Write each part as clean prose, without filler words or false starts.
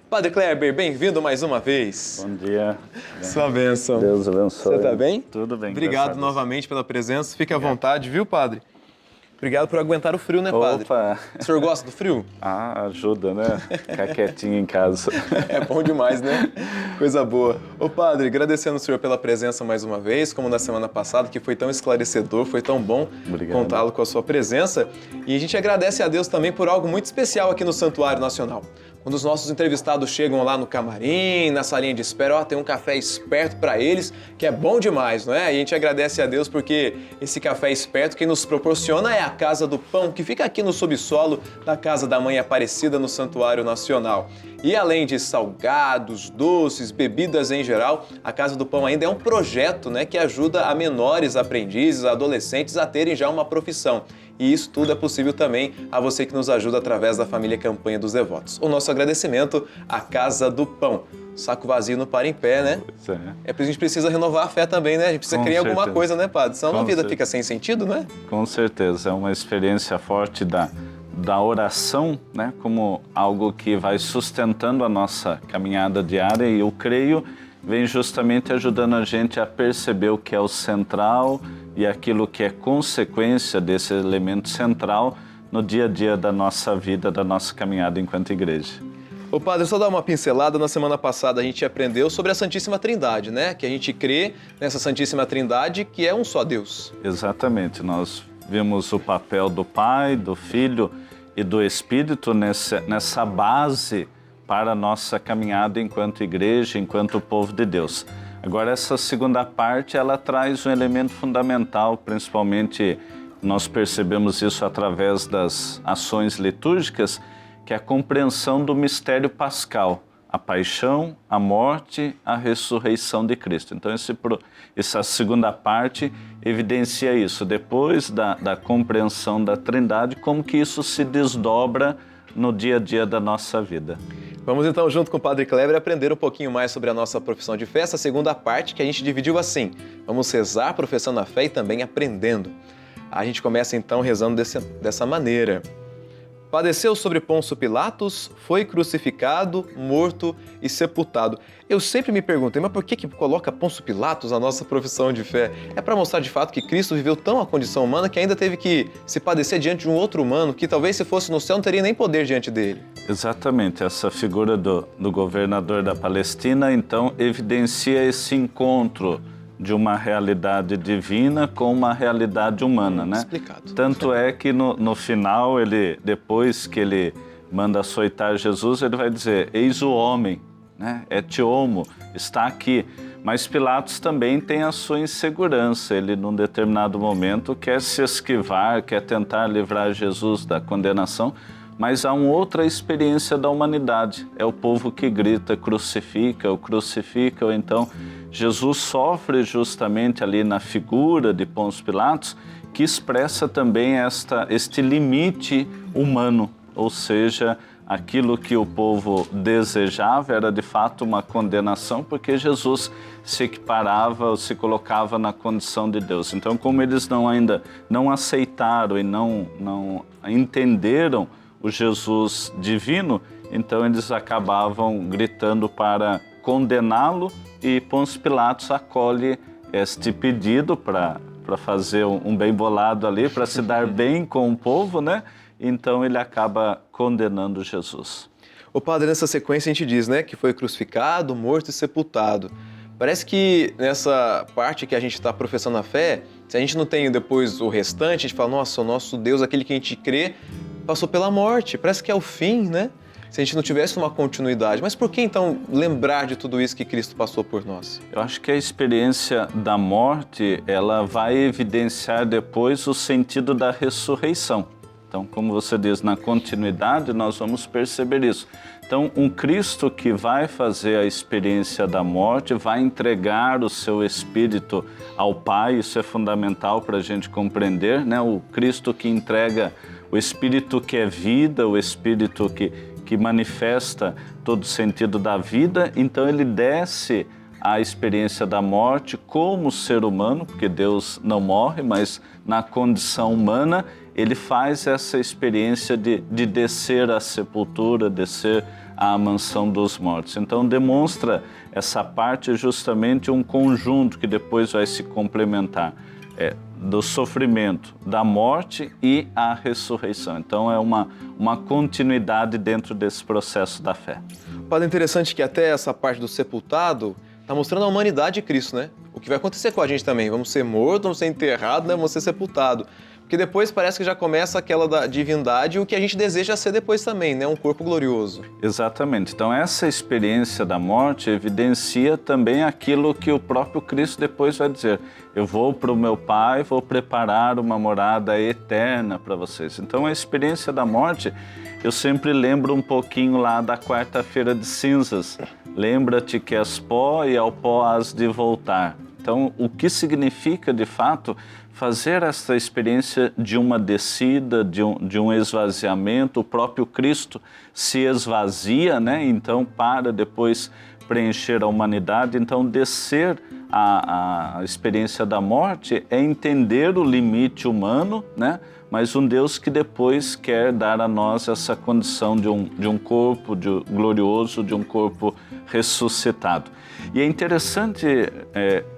Padre Kleber, bem-vindo mais uma vez. Bom dia. Sua bênção. Deus abençoe. Você está bem? Tudo bem. Obrigado novamente pela presença. Fique à vontade, viu, Padre? Obrigado por aguentar o frio, né, Padre? Opa! O senhor gosta do frio? Ajuda, né? Ficar quietinho em casa. É bom demais, né? Coisa boa. Ô, Padre, agradecendo o senhor pela presença mais uma vez, como na semana passada, que foi tão esclarecedor, foi tão bom contá-lo com a sua presença. E a gente agradece a Deus também por algo muito especial aqui no Santuário Nacional. Quando os nossos entrevistados chegam lá no camarim, na salinha de espera, tem um café esperto para eles, que é bom demais, não é? E a gente agradece a Deus porque esse café esperto quem nos proporciona é a Casa do Pão, que fica aqui no subsolo da Casa da Mãe Aparecida, no Santuário Nacional. E além de salgados, doces, bebidas em geral, a Casa do Pão ainda é um projeto, né, que ajuda a menores aprendizes, adolescentes a terem já uma profissão. E isso tudo é possível também a você que nos ajuda através da família Campanha dos Devotos. O nosso agradecimento à Casa do Pão. Saco vazio não para em pé, né? Pois é. É por isso que a gente precisa renovar a fé também, né? A gente precisa criar alguma coisa, né, Padre? Senão a vida fica sem sentido, né? Com certeza. É uma experiência forte da oração, né? Como algo que vai sustentando a nossa caminhada diária. E eu creio, vem justamente ajudando a gente a perceber o que é o central e aquilo que é consequência desse elemento central no dia a dia da nossa vida, da nossa caminhada enquanto igreja. Ô Padre, só dar uma pincelada, na semana passada a gente aprendeu sobre a Santíssima Trindade, né? Que a gente crê nessa Santíssima Trindade que é um só Deus. Exatamente, nós vimos o papel do Pai, do Filho e do Espírito nessa base para a nossa caminhada enquanto igreja, enquanto povo de Deus. Agora, essa segunda parte, ela traz um elemento fundamental, principalmente nós percebemos isso através das ações litúrgicas, que é a compreensão do mistério pascal, a paixão, a morte, a ressurreição de Cristo. Então, essa segunda parte evidencia isso, depois da compreensão da Trindade, como que isso se desdobra no dia a dia da nossa vida. Vamos então, junto com o Padre Kleber, aprender um pouquinho mais sobre a nossa profissão de fé, essa segunda parte que a gente dividiu assim. Vamos rezar professando a fé e também aprendendo. A gente começa então rezando dessa maneira. Padeceu sobre Pôncio Pilatos, foi crucificado, morto e sepultado. Eu sempre me perguntei, mas por que coloca Pôncio Pilatos na nossa profissão de fé? É para mostrar de fato que Cristo viveu tão a condição humana que ainda teve que se padecer diante de um outro humano que talvez se fosse no céu não teria nem poder diante dele. Exatamente, essa figura do governador da Palestina, então, evidencia esse encontro de uma realidade divina com uma realidade humana, né? Explicado. Tanto é que no final, depois que ele manda açoitar Jesus, ele vai dizer, eis o homem, né? Et homo, está aqui. Mas Pilatos também tem a sua insegurança, ele num determinado momento quer se esquivar, quer tentar livrar Jesus da condenação, mas há uma outra experiência da humanidade, é o povo que grita, crucifica, ou então Jesus sofre justamente ali na figura de Pôncio Pilatos, que expressa também este limite humano, ou seja, aquilo que o povo desejava era de fato uma condenação, porque Jesus se equiparava ou se colocava na condição de Deus. Então, como eles ainda não aceitaram e não entenderam o Jesus divino, então eles acabavam gritando para condená-lo e Pôncio Pilatos acolhe este pedido para fazer um bem bolado ali, para se dar bem com o povo, né? Então ele acaba condenando Jesus. O Padre, nessa sequência a gente diz, né, que foi crucificado, morto e sepultado. Parece que nessa parte que a gente está professando a fé, se a gente não tem depois o restante, a gente fala, nossa, o nosso Deus, aquele que a gente crê, passou pela morte, parece que é o fim, né? Se a gente não tivesse uma continuidade. Mas por que então lembrar de tudo isso que Cristo passou por nós? Eu acho que a experiência da morte, ela vai evidenciar depois o sentido da ressurreição. Então, como você diz, na continuidade nós vamos perceber isso. Então, um Cristo que vai fazer a experiência da morte, vai entregar o seu Espírito ao Pai, isso é fundamental para a gente compreender, né? O Cristo que entrega o Espírito que é vida, o Espírito que manifesta todo o sentido da vida, então ele desce à experiência da morte como ser humano, porque Deus não morre, mas na condição humana ele faz essa experiência de descer à sepultura, descer à mansão dos mortos. Então demonstra essa parte justamente um conjunto que depois vai se complementar do sofrimento, da morte e a ressurreição. Então é uma continuidade dentro desse processo da fé. Padre, interessante que até essa parte do sepultado está mostrando a humanidade de Cristo, né? O que vai acontecer com a gente também. Vamos ser mortos, vamos ser enterrados, né? Vamos ser sepultados. Porque depois parece que já começa aquela da divindade e o que a gente deseja ser depois também, né? Um corpo glorioso. Exatamente. Então essa experiência da morte evidencia também aquilo que o próprio Cristo depois vai dizer. Eu vou para o meu Pai, vou preparar uma morada eterna para vocês. Então a experiência da morte, eu sempre lembro um pouquinho lá da quarta-feira de cinzas. Lembra-te que és pó e ao pó has de voltar. Então, o que significa, de fato, fazer essa experiência de uma descida, de um esvaziamento? O próprio Cristo se esvazia, né? Então, para depois preencher a humanidade. Então, descer a experiência da morte é entender o limite humano, né? Mas um Deus que depois quer dar a nós essa condição de um corpo glorioso, de um corpo ressuscitado. E é interessante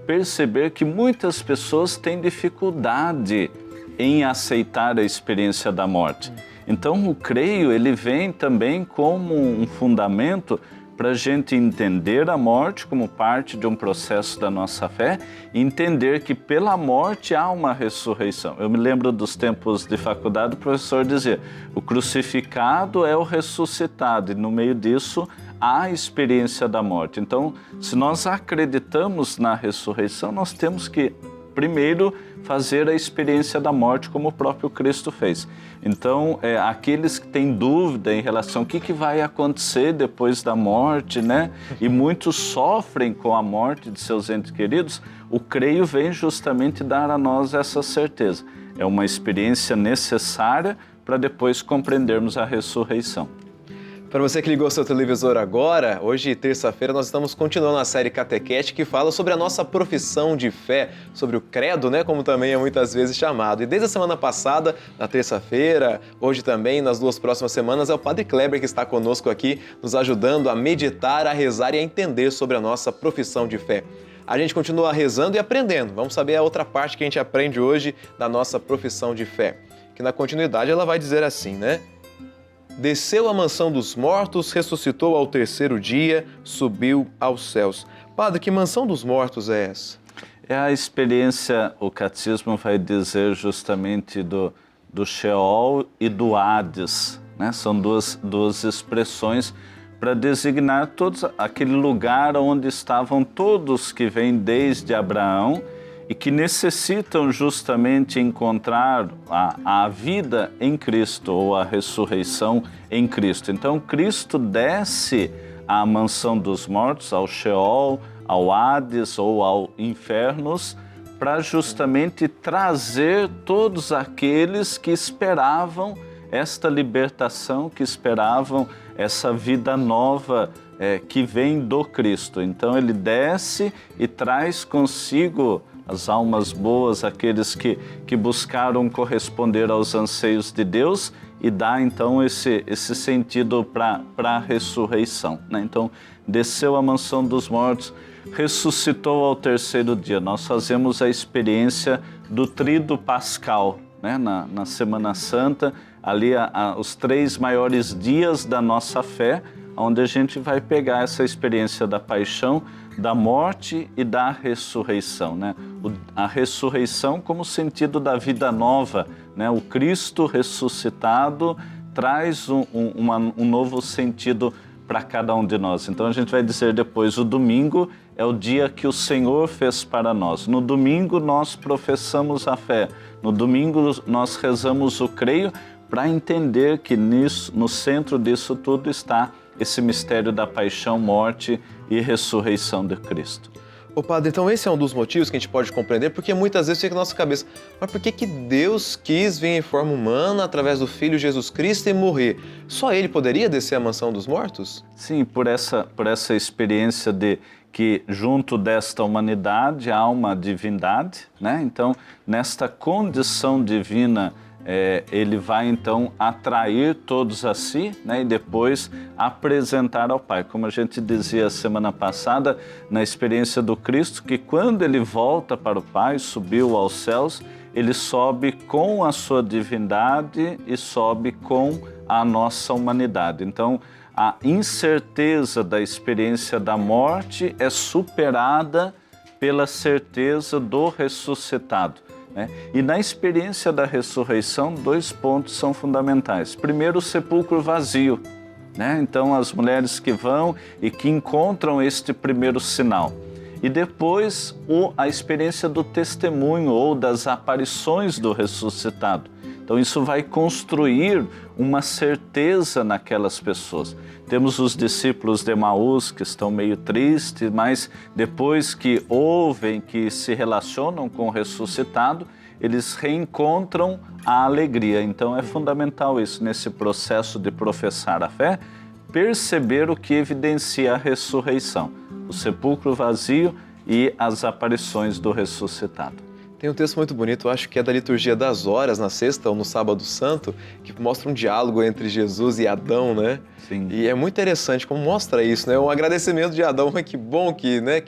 perceber que muitas pessoas têm dificuldade em aceitar a experiência da morte. Então o creio, ele vem também como um fundamento para a gente entender a morte como parte de um processo da nossa fé e entender que pela morte há uma ressurreição. Eu me lembro dos tempos de faculdade, o professor dizia, o crucificado é o ressuscitado, e no meio disso há a experiência da morte. Então, se nós acreditamos na ressurreição, nós temos que primeiro fazer a experiência da morte como o próprio Cristo fez. Então, aqueles que têm dúvida em relação ao que vai acontecer depois da morte, né? E muitos sofrem com a morte de seus entes queridos, o creio vem justamente dar a nós essa certeza. É uma experiência necessária para depois compreendermos a ressurreição. Para você que ligou seu televisor agora, hoje, terça-feira, nós estamos continuando a série Catequete que fala sobre a nossa profissão de fé, sobre o credo, né, como também é muitas vezes chamado. E desde a semana passada, na terça-feira, hoje também, nas 2 próximas semanas, é o Padre Kleber que está conosco aqui, nos ajudando a meditar, a rezar e a entender sobre a nossa profissão de fé. A gente continua rezando e aprendendo. Vamos saber a outra parte que a gente aprende hoje da nossa profissão de fé. Que na continuidade ela vai dizer assim, né? Desceu à mansão dos mortos, ressuscitou ao 3º dia, subiu aos céus. Padre, que mansão dos mortos é essa? É a experiência, o catecismo vai dizer justamente do Sheol e do Hades, né? São duas expressões para designar todos aquele lugar onde estavam todos que vêm desde Abraão e que necessitam justamente encontrar a vida em Cristo ou a ressurreição em Cristo. Então Cristo desce à mansão dos mortos, ao Sheol, ao Hades ou ao Infernos, para justamente trazer todos aqueles que esperavam esta libertação, que esperavam essa vida nova que vem do Cristo. Então ele desce e traz consigo as almas boas, aqueles que buscaram corresponder aos anseios de Deus e dá então esse sentido para a ressurreição, né? Então desceu à mansão dos mortos, ressuscitou ao 3º dia. Nós fazemos a experiência do tríduo pascal, né? Na Semana Santa, ali os 3 maiores dias da nossa fé, onde a gente vai pegar essa experiência da paixão, da morte e da ressurreição, né? A ressurreição como sentido da vida nova, né? O Cristo ressuscitado traz um novo sentido para cada um de nós. Então a gente vai dizer depois, o domingo é o dia que o Senhor fez para nós. No domingo nós professamos a fé, no domingo nós rezamos o creio para entender que no centro disso tudo está esse mistério da paixão, morte e ressurreição de Cristo. Ô Padre, então esse é um dos motivos que a gente pode compreender, porque muitas vezes fica na nossa cabeça, mas por que Deus quis vir em forma humana através do Filho Jesus Cristo e morrer? Só Ele poderia descer à mansão dos mortos? Sim, por essa experiência de que junto desta humanidade há uma divindade, né? Então, nesta condição divina ele vai então atrair todos a si, né, e depois apresentar ao Pai. Como a gente dizia semana passada, na experiência do Cristo, que quando ele volta para o Pai, subiu aos céus, ele sobe com a sua divindade e sobe com a nossa humanidade. Então, a incerteza da experiência da morte é superada pela certeza do ressuscitado, né? E na experiência da ressurreição, 2 pontos são fundamentais. Primeiro, o sepulcro vazio, né? Então, as mulheres que vão e que encontram este primeiro sinal. E depois, a experiência do testemunho ou das aparições do ressuscitado. Então, isso vai construir uma certeza naquelas pessoas. Temos os discípulos de Emaús que estão meio tristes, mas depois que ouvem, que se relacionam com o ressuscitado, eles reencontram a alegria. Então, é fundamental isso, nesse processo de professar a fé, perceber o que evidencia a ressurreição. O sepulcro vazio e as aparições do ressuscitado. Tem um texto muito bonito, eu acho que é da liturgia das horas, na sexta ou no sábado santo, que mostra um diálogo entre Jesus e Adão, né? Sim. E é muito interessante como mostra isso, né? Um agradecimento de Adão, mas que bom que, né?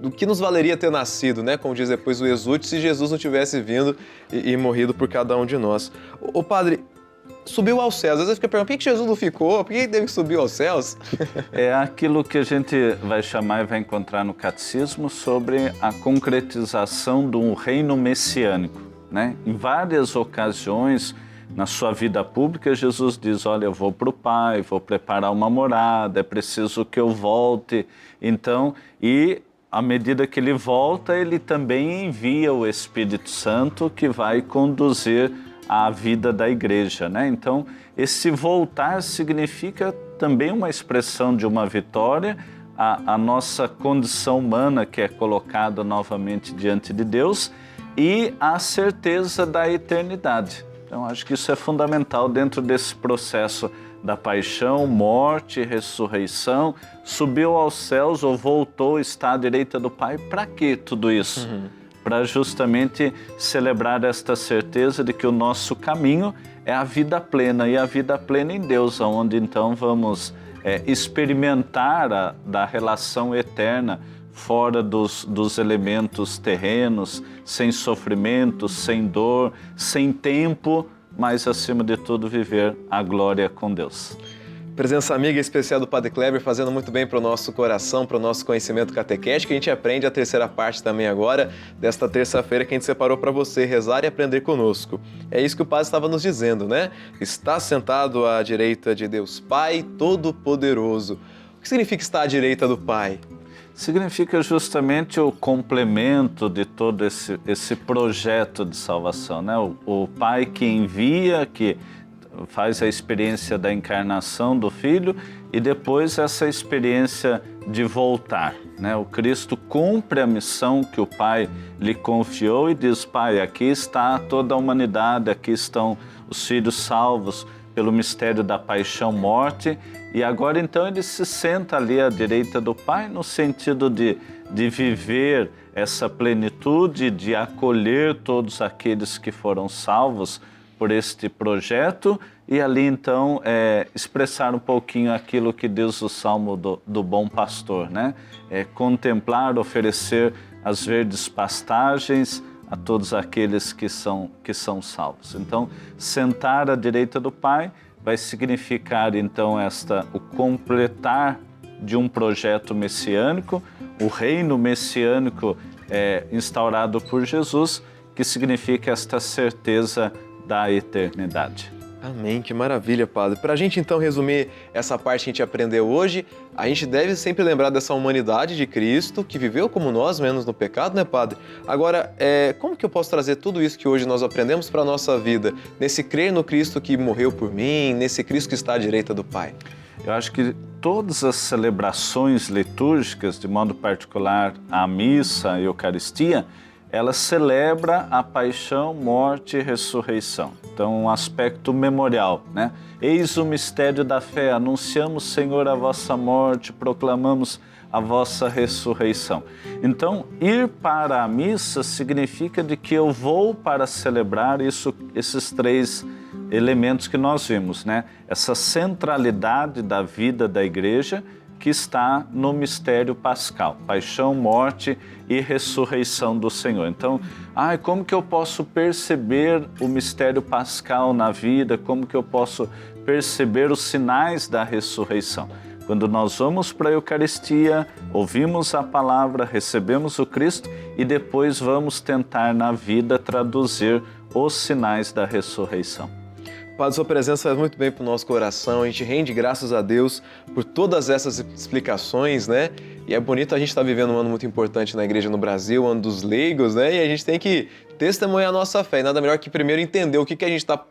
Do que nos valeria ter nascido, né? Como diz depois o Exúdio, se Jesus não tivesse vindo e morrido por cada um de nós. Ô padre, subiu aos céus. Às vezes fica perguntando, por que Jesus não ficou? Por que ele teve que subir aos céus? É aquilo que a gente vai chamar e vai encontrar no catecismo sobre a concretização de um reino messiânico, né? Em várias ocasiões na sua vida pública, Jesus diz, olha, eu vou para o Pai, vou preparar uma morada, é preciso que eu volte. Então, e à medida que ele volta, ele também envia o Espírito Santo que vai conduzir a vida da igreja, né? Então, esse voltar significa também uma expressão de uma vitória, a nossa condição humana que é colocada novamente diante de Deus e a certeza da eternidade. Então, acho que isso é fundamental dentro desse processo da paixão, morte, ressurreição, subiu aos céus ou voltou, está à direita do Pai. Para que tudo isso? Para justamente celebrar esta certeza de que o nosso caminho é a vida plena, e a vida plena em Deus, onde então vamos experimentar da relação eterna, fora dos elementos terrenos, sem sofrimento, sem dor, sem tempo, mas acima de tudo viver a glória com Deus. Presença amiga especial do Padre Kleber, fazendo muito bem para o nosso coração, para o nosso conhecimento catequético. A gente aprende a terceira parte também agora, desta terça-feira que a gente separou para você rezar e aprender conosco. É isso que o Padre estava nos dizendo, né? Está sentado à direita de Deus Pai Todo-Poderoso. O que significa estar à direita do Pai? Significa justamente o complemento de todo esse projeto de salvação, né? O Pai que envia, que faz a experiência da encarnação do Filho e depois essa experiência de voltar, né? O Cristo cumpre a missão que o Pai lhe confiou e diz, Pai, aqui está toda a humanidade, aqui estão os filhos salvos pelo mistério da paixão, morte, e agora então ele se senta ali à direita do Pai no sentido de viver essa plenitude, de acolher todos aqueles que foram salvos por este projeto e ali então expressar um pouquinho aquilo que diz o Salmo do Bom Pastor, né? Contemplar, oferecer as verdes pastagens a todos aqueles que são salvos. Então, sentar à direita do Pai vai significar então o completar de um projeto messiânico, o reino messiânico instaurado por Jesus, que significa esta certeza da eternidade. Amém, que maravilha, Padre. Para a gente então resumir essa parte que a gente aprendeu hoje, a gente deve sempre lembrar dessa humanidade de Cristo, que viveu como nós, menos no pecado, né, Padre? Agora, como que eu posso trazer tudo isso que hoje nós aprendemos para a nossa vida, nesse crer no Cristo que morreu por mim, nesse Cristo que está à direita do Pai? Eu acho que todas as celebrações litúrgicas, de modo particular a missa, a Eucaristia, ela celebra a paixão, morte e ressurreição. Então, um aspecto memorial, né? Eis o mistério da fé, anunciamos, Senhor, a vossa morte, proclamamos a vossa ressurreição. Então, ir para a missa significa de que eu vou para celebrar esses três elementos que nós vimos, né? Essa centralidade da vida da igreja que está no mistério pascal, paixão, morte e ressurreição do Senhor. Então, como que eu posso perceber o mistério pascal na vida? Como que eu posso perceber os sinais da ressurreição? Quando nós vamos para a Eucaristia, ouvimos a palavra, recebemos o Cristo e depois vamos tentar na vida traduzir os sinais da ressurreição. Padre, sua presença faz muito bem para o nosso coração, a gente rende graças a Deus por todas essas explicações, né? E é bonito a gente estar vivendo um ano muito importante na igreja no Brasil, o ano dos leigos, né? E a gente tem que testemunhar a nossa fé, e nada melhor que primeiro entender o que a gente está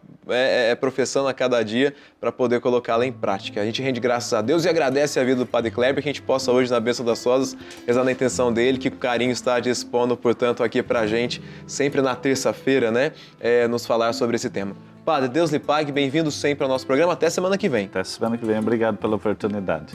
professando a cada dia para poder colocá-la em prática. A gente rende graças a Deus e agradece a vida do Padre Kleber, que a gente possa hoje, na bênção das Rosas, rezar na intenção dele, que o carinho está dispondo, portanto, aqui para a gente, sempre na terça-feira, né? Nos falar sobre esse tema. Padre, Deus lhe pague, bem-vindo sempre ao nosso programa, até semana que vem. Até semana que vem, obrigado pela oportunidade.